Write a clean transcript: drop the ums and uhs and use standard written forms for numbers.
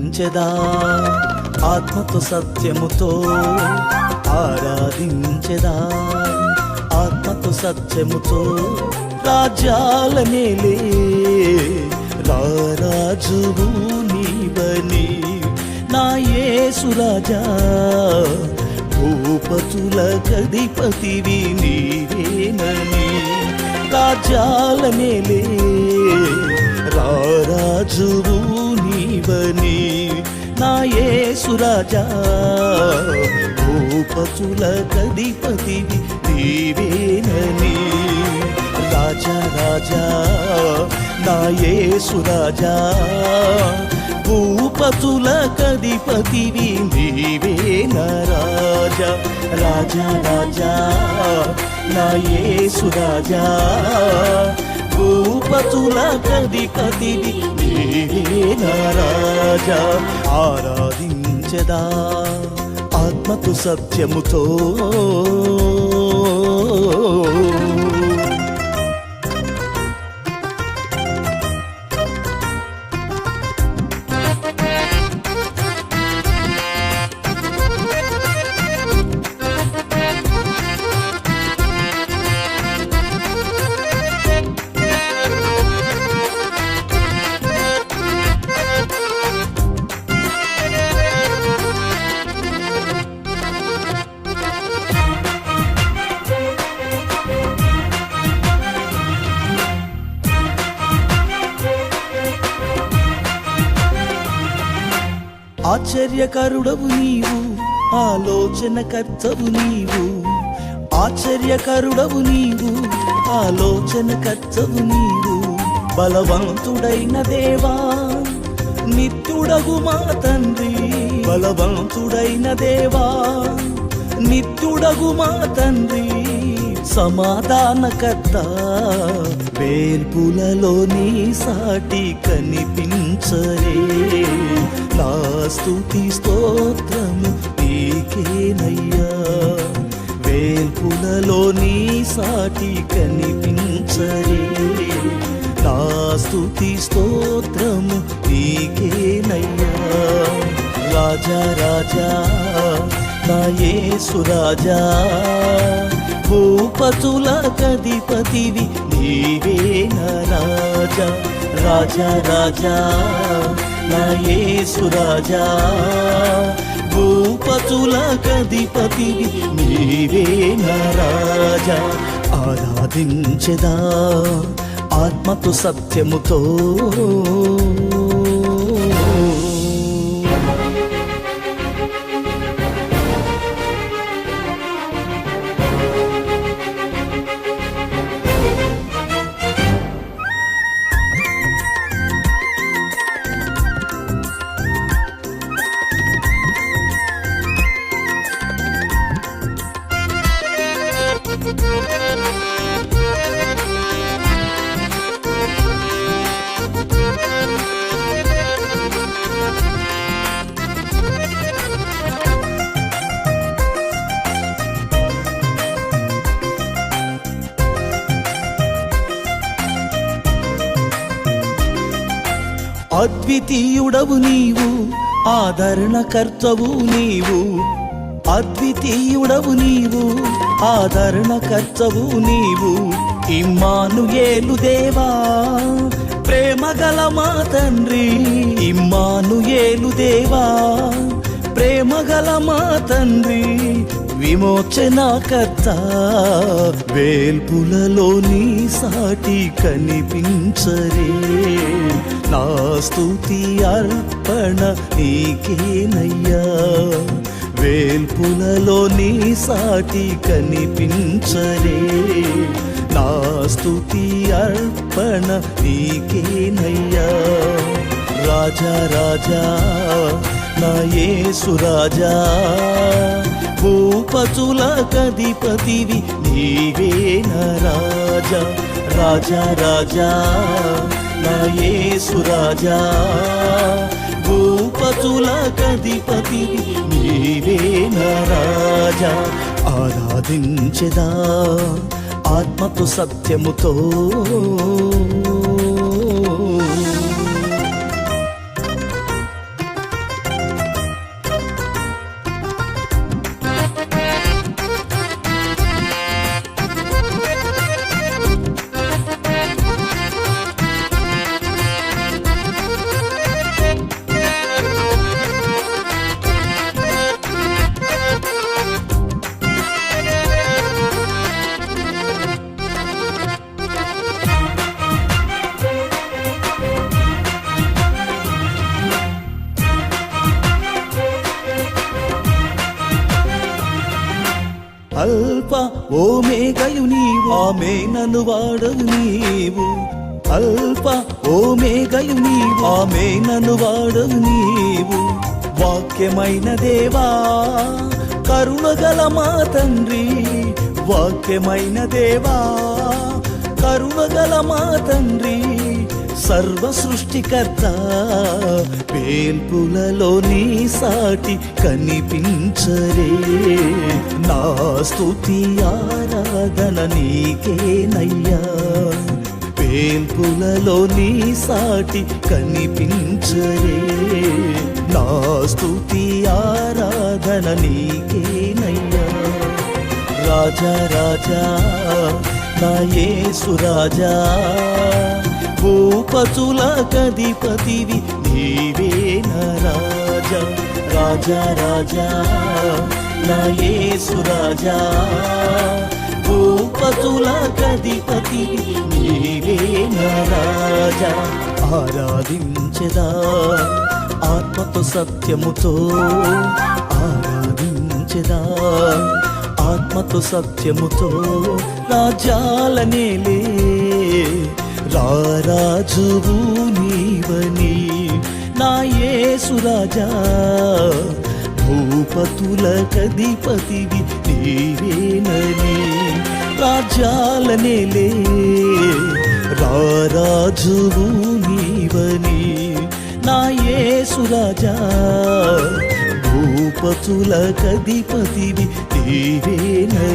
ఆరాధించెదా ఆత్మతో సత్యముతో ఆరాధించెదా ఆత్మతో సత్యముతో రాజ్యాల నేలే రాజువు నీవని నా యేసు రాజా భూపతుల గధిపతివి నీవేనని రాజ్యాల నేలే రాజువు నీవని నా యేసు రాజా భూపతుల గధిపతివి నీవేనని రాజా రాజా నా యేసు రాజా భూపతుల గధిపతివి నీవేనా రాజా రాజా రాజా నా యేసు రాజా భూపతుల గధిపతివి నీవేనా రాజా ఆరాధించెదా ఆత్మతో సత్యముతో ఆశ్చర్యకరుడవు నీవు ఆలోచనకర్తవు నీవు ఆశ్చర్యకరుడవు నీవు ఆలోచనకర్తవు నీవు బలవంతుడైన దేవా నిత్యుడగు మా తండ్రి బలవంతుడైన దేవా నిత్యుడగు మా తండ్రి సమాధానకర్త వేల్పులలో నీ సాటి కనిపించరే నా స్తుతి స్తోత్రము నీకేనయ్యా వేల్పులలో నీ సాటి కనిపించరే నా స్తుతి స్తోత్రము నీకేనయ్యా రాజా రాజా నా యేసు రాజా భూపతుల గధిపతివి నీవేనా రాజా రాజా రాజా నా యేసు రాజా భూపతుల గధిపతివి నీవేనా రాజా ఆరాధించెదా ఆత్మతో సత్యముతో అద్వితీయుడవు నీవు ఆదరణకర్తవు నీవు అద్వితీయుడవు నీవు ఆదరణకర్తవు నీవు ఇమ్మానుయేలు దేవా ప్రేమగల మా తండ్రి ఇమ్మానుయేలు దేవా ప్రేమగల మా తండ్రి విమోచనకర్త వేల్పులలో నీ సాటి కనిపించరే నా స్తుతి అర్పణ నీకేనయ్యా వేల్పులలో నీ సాటి కనిపించరే నా స్తుతి అర్పణ నీకేనయ్యా రాజా రాజా నా యేసు రాజా భూపతుల గధిపతివి నీవేనా రాజా రాజా రాజా నా యేసు రాజా భూపతుల గధిపతివి నీవేనా రాజా ఆరాధించెదా ఆత్మతో సత్యముతో ఓమేగయు నీవు ఆమేనను వాడవు నీవు అల్ఫా ఓమేగయు నీవు ఆమేనను వాడవు నీవు వాక్యమైన దేవా కరుణగల మా తండ్రి వాక్యమైన దేవా కరుణగల మా తండ్రి సర్వ సృష్టికర్త వేల్పులలో నీ సాటి కనిపించరే నా స్తుతి ఆరాధన నీకేనయ్యా వేల్పులలో నీ సాటి కనిపించరే నా స్తుతి ఆరాధన నీకేనయ్యా రాజా రాజా నా యేసు రాజా భూపతులకధిపతివి నీవే నా రాజా రాజా రాజా నా యేసు రాజా భూపతులకధిపతివి నీవే నా రాజా ఆరాధించెదా ఆత్మతో సత్యముతో ఆరాధించెదా ఆత్మతో సత్యముతో రాజ్యాలనేలే రారాజువు నీవని నా యేసు రాజా భూపతులకధిపతివి నీవేనని రాజ్యాలనేలే రారాజువు నీవని నా యేసు రాజా భూపతులకధిపతివి నీవేనని